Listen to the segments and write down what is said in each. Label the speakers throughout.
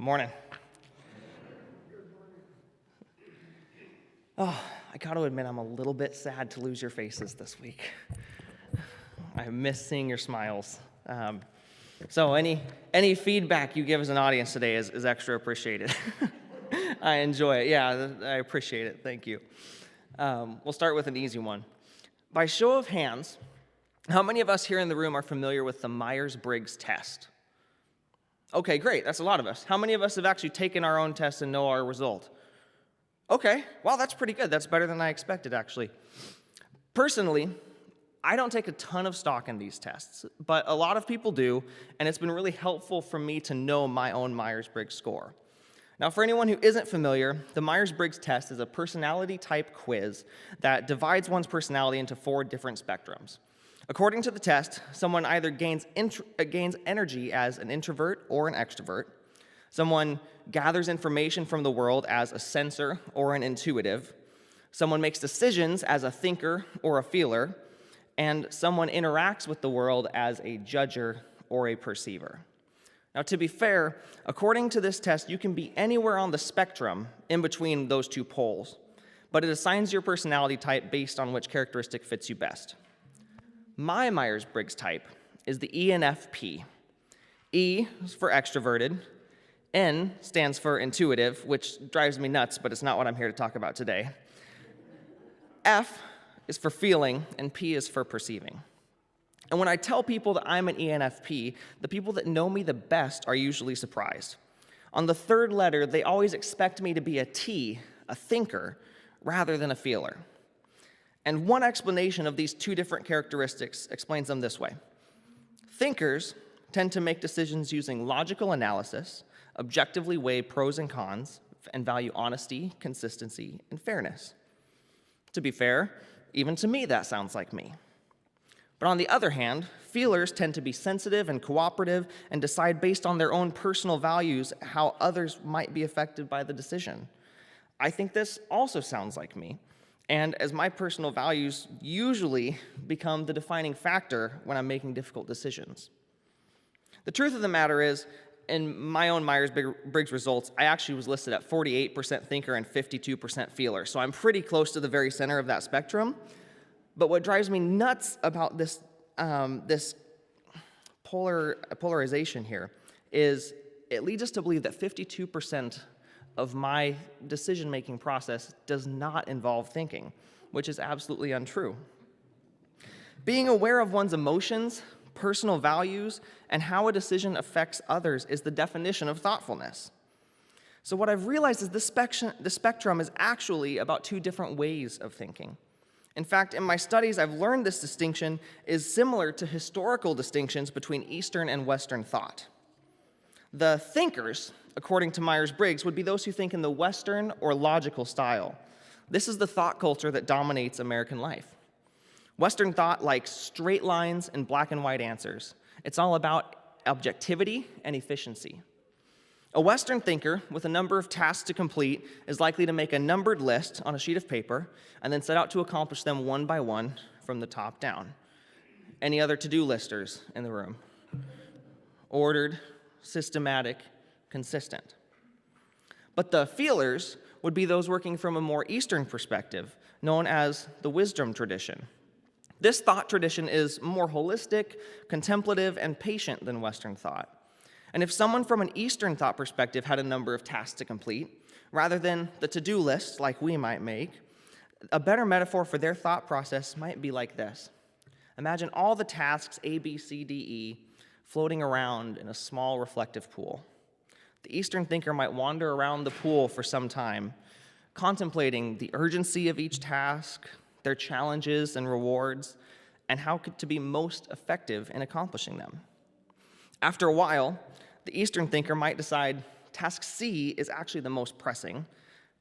Speaker 1: Morning. Oh, I got to admit, I'm a little bit sad to lose your faces this week. I miss seeing your smiles. So any feedback you give as an audience today is extra appreciated. I enjoy it. Yeah, I appreciate it. Thank you. We'll start with an easy one. By show of hands, how many of us here in the room are familiar with the Myers-Briggs test? Okay, great. That's a lot of us. How many of us have actually taken our own test and know our result? Okay, well, that's pretty good. That's better than I expected, actually. Personally, I don't take a ton of stock in these tests, but a lot of people do, and it's been really helpful for me to know my own Myers-Briggs score. Now, for anyone who isn't familiar, the Myers-Briggs test is a personality-type quiz that divides one's personality into 4 different spectrums. According to the test, someone either gains energy as an introvert or an extrovert. Someone gathers information from the world as a sensor or an intuitive. Someone makes decisions as a thinker or a feeler. And someone interacts with the world as a judger or a perceiver. Now, to be fair, according to this test, you can be anywhere on the spectrum in between those 2 poles, but it assigns your personality type based on which characteristic fits you best. My Myers-Briggs type is the ENFP. E is for extroverted. N stands for intuitive, which drives me nuts, but it's not what I'm here to talk about today. F is for feeling, and P is for perceiving. And when I tell people that I'm an ENFP, the people that know me the best are usually surprised. On the 3rd letter, they always expect me to be a T, a thinker, rather than a feeler. And one explanation of these 2 different characteristics explains them this way. Thinkers tend to make decisions using logical analysis, objectively weigh pros and cons, and value honesty, consistency, and fairness. To be fair, even to me that sounds like me. But on the other hand, feelers tend to be sensitive and cooperative and decide based on their own personal values how others might be affected by the decision. I think this also sounds like me. And as my personal values usually become the defining factor when I'm making difficult decisions. The truth of the matter is, in my own Myers-Briggs results, I actually was listed at 48% thinker and 52% feeler. So I'm pretty close to the very center of that spectrum. But what drives me nuts about this polarization here is it leads us to believe that 52% of my decision-making process does not involve thinking, which is absolutely untrue. Being aware of one's emotions, personal values, and how a decision affects others is the definition of thoughtfulness. So what I've realized is the spectrum is actually about 2 different ways of thinking. In fact, in my studies, I've learned this distinction is similar to historical distinctions between Eastern and Western thought. The thinkers, according to Myers-Briggs, would be those who think in the Western or logical style. This is the thought culture that dominates American life. Western thought likes straight lines and black and white answers. It's all about objectivity and efficiency. A Western thinker with a number of tasks to complete is likely to make a numbered list on a sheet of paper and then set out to accomplish them one by one from the top down. Any other to-do listers in the room? Ordered, systematic, consistent. But the feelers would be those working from a more Eastern perspective, known as the wisdom tradition. This thought tradition is more holistic, contemplative, and patient than Western thought. And if someone from an Eastern thought perspective had a number of tasks to complete, rather than the to-do list like we might make, a better metaphor for their thought process might be like this. Imagine all the tasks A, B, C, D, E floating around in a small reflective pool. The Eastern thinker might wander around the pool for some time, contemplating the urgency of each task, their challenges and rewards, and how to be most effective in accomplishing them. After a while, the Eastern thinker might decide task C is actually the most pressing,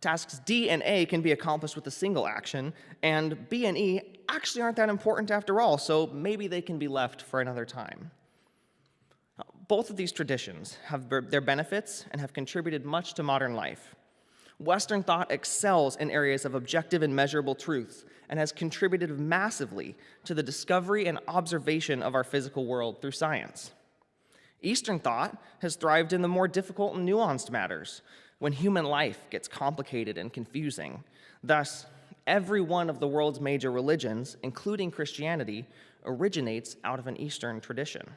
Speaker 1: tasks D and A can be accomplished with a single action, and B and E actually aren't that important after all, so maybe they can be left for another time. Both of these traditions have their benefits and have contributed much to modern life. Western thought excels in areas of objective and measurable truths and has contributed massively to the discovery and observation of our physical world through science. Eastern thought has thrived in the more difficult and nuanced matters, when human life gets complicated and confusing. Thus, every one of the world's major religions, including Christianity, originates out of an Eastern tradition.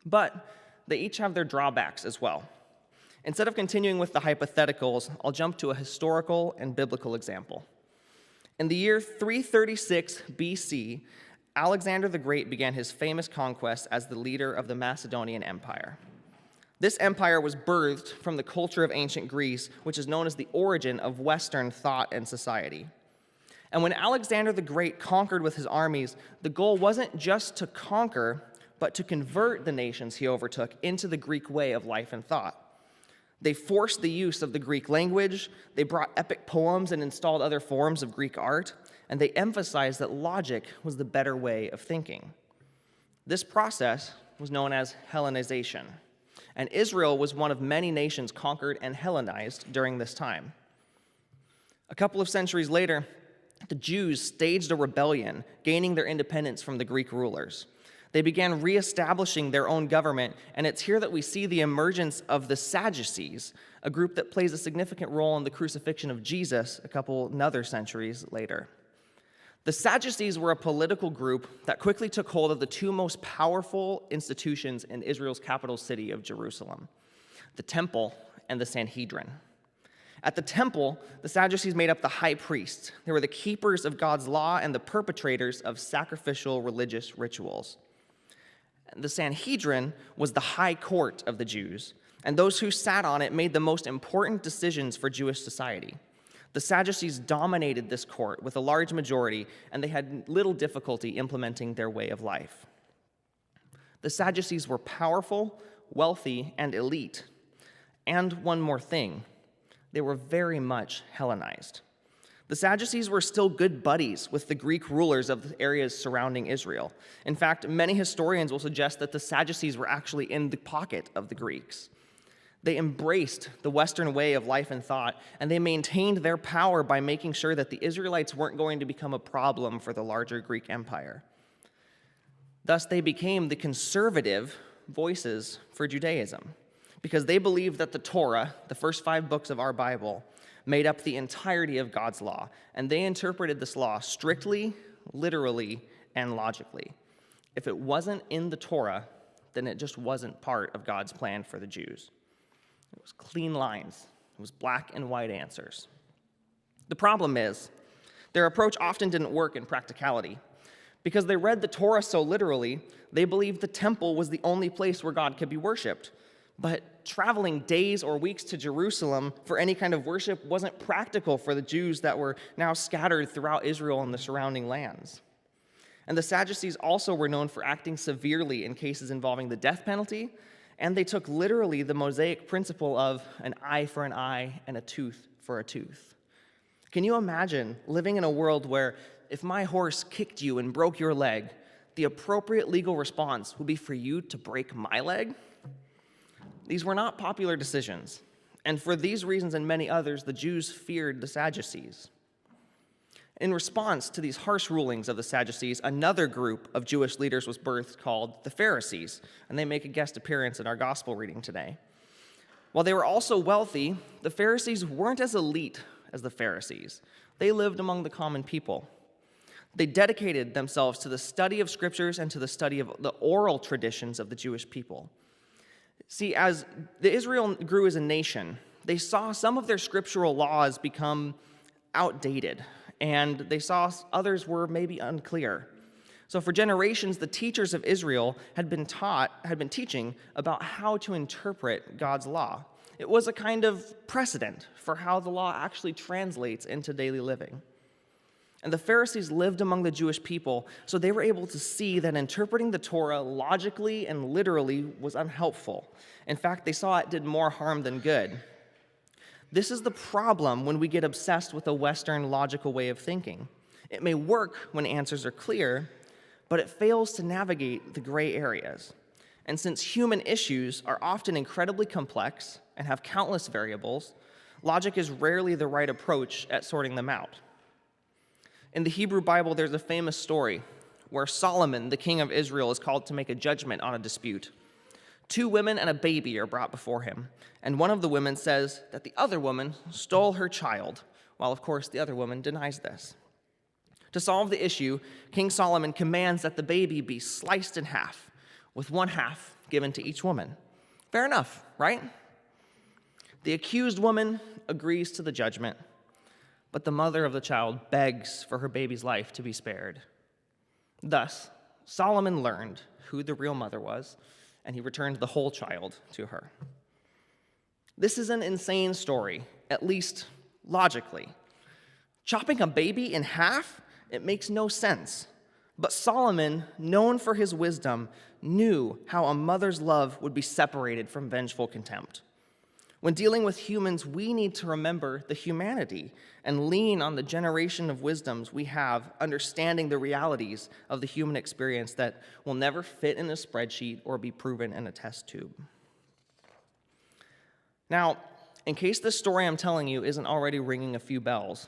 Speaker 1: But they each have their drawbacks as well. Instead of continuing with the hypotheticals, I'll jump to a historical and biblical example. In the year 336 BC, Alexander the Great began his famous conquest as the leader of the Macedonian Empire. This empire was birthed from the culture of ancient Greece, which is known as the origin of Western thought and society. And when Alexander the Great conquered with his armies, the goal wasn't just to conquer, but to convert the nations he overtook into the Greek way of life and thought. They forced the use of the Greek language, they brought epic poems and installed other forms of Greek art, and they emphasized that logic was the better way of thinking. This process was known as Hellenization, and Israel was one of many nations conquered and Hellenized during this time. A couple of centuries later, the Jews staged a rebellion, gaining their independence from the Greek rulers. They began reestablishing their own government, and it's here that we see the emergence of the Sadducees, a group that plays a significant role in the crucifixion of Jesus another centuries later. The Sadducees were a political group that quickly took hold of the two most powerful institutions in Israel's capital city of Jerusalem, the temple and the Sanhedrin. At the temple, the Sadducees made up the high priests. They were the keepers of God's law and the perpetrators of sacrificial religious rituals. The Sanhedrin was the high court of the Jews, and those who sat on it made the most important decisions for Jewish society. The Sadducees dominated this court with a large majority, and they had little difficulty implementing their way of life. The Sadducees were powerful, wealthy, and elite. And one more thing, they were very much Hellenized. The Sadducees were still good buddies with the Greek rulers of the areas surrounding Israel. In fact, many historians will suggest that the Sadducees were actually in the pocket of the Greeks. They embraced the Western way of life and thought, and they maintained their power by making sure that the Israelites weren't going to become a problem for the larger Greek Empire. Thus, they became the conservative voices for Judaism, because they believed that the Torah, the first 5 books of our Bible, made up the entirety of God's law, and they interpreted this law strictly, literally, and logically. If it wasn't in the Torah, then it just wasn't part of God's plan for the Jews. It was clean lines. It was black and white answers. The problem is, their approach often didn't work in practicality. Because they read the Torah so literally, they believed the temple was the only place where God could be worshipped. But traveling days or weeks to Jerusalem for any kind of worship wasn't practical for the Jews that were now scattered throughout Israel and the surrounding lands. And the Sadducees also were known for acting severely in cases involving the death penalty, and they took literally the Mosaic principle of an eye for an eye and a tooth for a tooth. Can you imagine living in a world where if my horse kicked you and broke your leg, the appropriate legal response would be for you to break my leg? These were not popular decisions, and for these reasons and many others, the Jews feared the Sadducees. In response to these harsh rulings of the Sadducees, another group of Jewish leaders was birthed called the Pharisees, and they make a guest appearance in our gospel reading today. While they were also wealthy, the Pharisees weren't as elite as the Pharisees. They lived among the common people. They dedicated themselves to the study of scriptures and to the study of the oral traditions of the Jewish people. See, as Israel grew as a nation, they saw some of their scriptural laws become outdated, and they saw others were maybe unclear. So for generations, the teachers of Israel had been teaching about how to interpret God's law. It was a kind of precedent for how the law actually translates into daily living. And the Pharisees lived among the Jewish people, so they were able to see that interpreting the Torah logically and literally was unhelpful. In fact, they saw it did more harm than good. This is the problem when we get obsessed with a Western logical way of thinking. It may work when answers are clear, but it fails to navigate the gray areas. And since human issues are often incredibly complex and have countless variables, logic is rarely the right approach at sorting them out. In the Hebrew Bible, there's a famous story where Solomon, the king of Israel, is called to make a judgment on a dispute. 2 women and a baby are brought before him, and one of the women says that the other woman stole her child, while of course the other woman denies this. To solve the issue, King Solomon commands that the baby be sliced in half, with 1/2 given to each woman. Fair enough, right? The accused woman agrees to the judgment, but the mother of the child begs for her baby's life to be spared. Thus, Solomon learned who the real mother was, and he returned the whole child to her. This is an insane story, at least logically. Chopping a baby in half, it makes no sense. But Solomon, known for his wisdom, knew how a mother's love would be separated from vengeful contempt. When dealing with humans, we need to remember the humanity and lean on the generation of wisdoms we have, understanding the realities of the human experience that will never fit in a spreadsheet or be proven in a test tube. Now, in case this story I'm telling you isn't already ringing a few bells,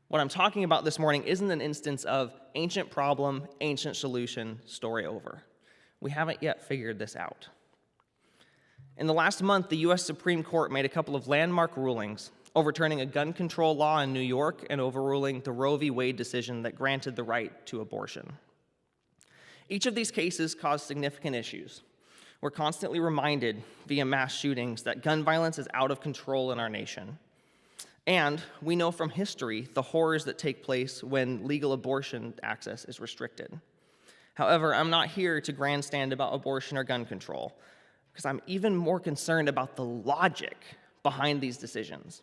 Speaker 1: what I'm talking about this morning isn't an instance of ancient problem, ancient solution, story over. We haven't yet figured this out. In the last month, the U.S. Supreme Court made a couple of landmark rulings, overturning a gun control law in New York and overruling the Roe v. Wade decision that granted the right to abortion. Each of these cases caused significant issues. We're constantly reminded via mass shootings that gun violence is out of control in our nation. And we know from history the horrors that take place when legal abortion access is restricted. However, I'm not here to grandstand about abortion or gun control, because I'm even more concerned about the logic behind these decisions.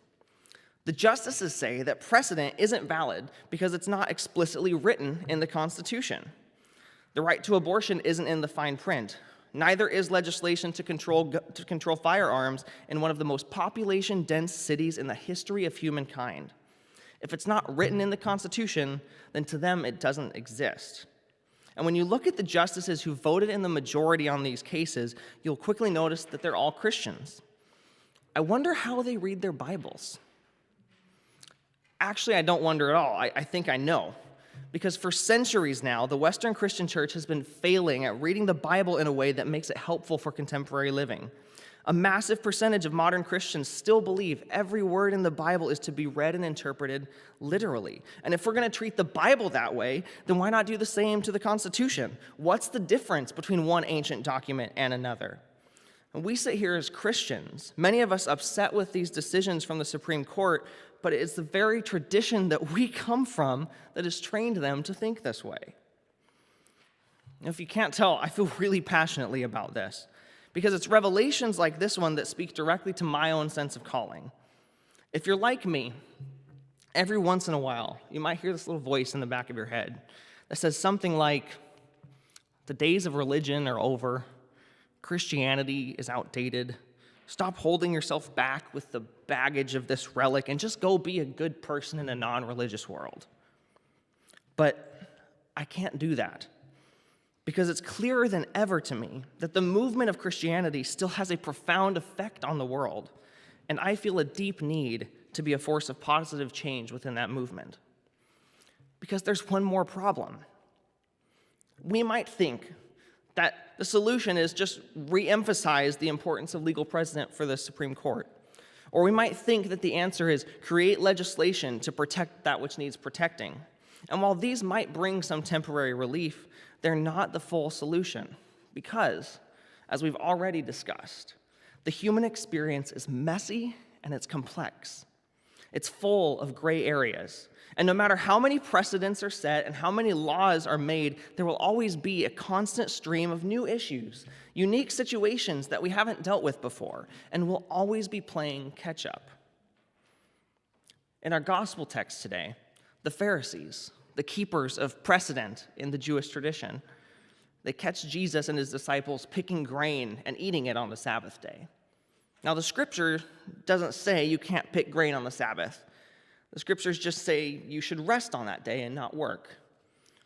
Speaker 1: The justices say that precedent isn't valid because it's not explicitly written in the Constitution. The right to abortion isn't in the fine print. Neither is legislation to control firearms in one of the most population-dense cities in the history of humankind. If it's not written in the Constitution, then to them it doesn't exist. And when you look at the justices who voted in the majority on these cases, you'll quickly notice that they're all Christians. I wonder how they read their Bibles. Actually, I don't wonder at all. I think I know. Because for centuries now, the Western Christian church has been failing at reading the Bible in a way that makes it helpful for contemporary living. A massive percentage of modern Christians still believe every word in the Bible is to be read and interpreted literally. And if we're going to treat the Bible that way, then why not do the same to the Constitution? What's the difference between one ancient document and another? And we sit here as Christians, many of us upset with these decisions from the Supreme Court, but it's the very tradition that we come from that has trained them to think this way. If you can't tell, I feel really passionately about this, because it's revelations like this one that speak directly to my own sense of calling. If you're like me, every once in a while, you might hear this little voice in the back of your head that says something like, the days of religion are over, Christianity is outdated, stop holding yourself back with the baggage of this relic and just go be a good person in a non-religious world. But I can't do that, because it's clearer than ever to me that the movement of Christianity still has a profound effect on the world, and I feel a deep need to be a force of positive change within that movement. Because there's one more problem. We might think that the solution is just re-emphasize the importance of legal precedent for the Supreme Court. Or we might think that the answer is create legislation to protect that which needs protecting. And while these might bring some temporary relief, they're not the full solution, because, as we've already discussed, the human experience is messy and it's complex. It's full of gray areas. And no matter how many precedents are set and how many laws are made, there will always be a constant stream of new issues, unique situations that we haven't dealt with before, and we'll always be playing catch up. In our gospel text today, the Pharisees, the keepers of precedent in the Jewish tradition, they catch Jesus and his disciples picking grain and eating it on the Sabbath day. Now, the scripture doesn't say you can't pick grain on the Sabbath. The scriptures just say you should rest on that day and not work.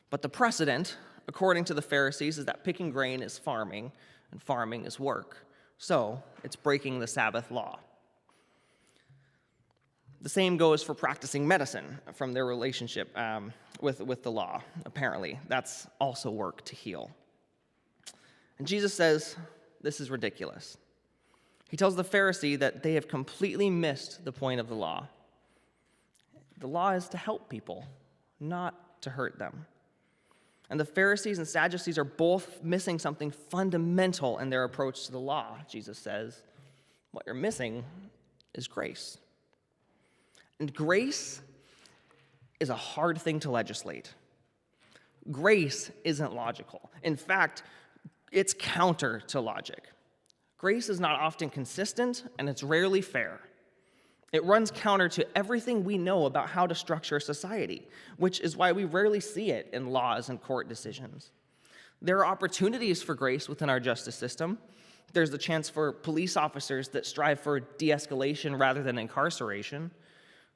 Speaker 1: But the precedent, according to the Pharisees, is that picking grain is farming and farming is work. So it's breaking the Sabbath law. The same goes for practicing medicine from their relationship with the law, apparently. That's also work to heal. And Jesus says, this is ridiculous. He tells the Pharisee that they have completely missed the point of the law. The law is to help people, not to hurt them. And the Pharisees and Sadducees are both missing something fundamental in their approach to the law. Jesus says, what you're missing is grace. And grace is a hard thing to legislate. Grace isn't logical. In fact, it's counter to logic. Grace is not often consistent, and it's rarely fair. It runs counter to everything we know about how to structure society, which is why we rarely see it in laws and court decisions. There are opportunities for grace within our justice system. There's the chance for police officers that strive for de-escalation rather than incarceration.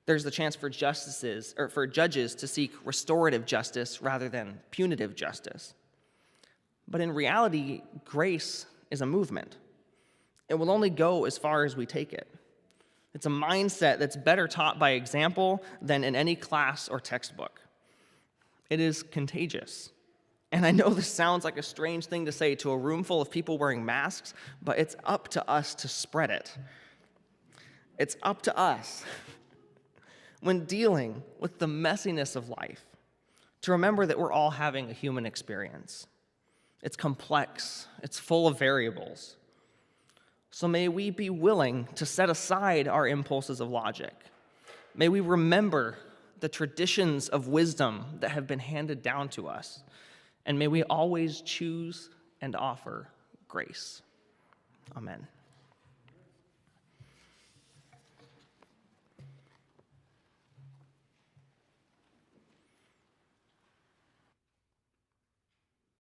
Speaker 1: There's the chance for judges to seek restorative justice rather than punitive justice. But in reality, grace is a movement. It will only go as far as we take it. It's a mindset that's better taught by example than in any class or textbook. It is contagious. And I know this sounds like a strange thing to say to a room full of people wearing masks, but it's up to us to spread it. It's up to us, when dealing with the messiness of life, to remember that we're all having a human experience. It's complex. It's full of variables. So may we be willing to set aside our impulses of logic. May we remember the traditions of wisdom that have been handed down to us. And may we always choose and offer grace. Amen.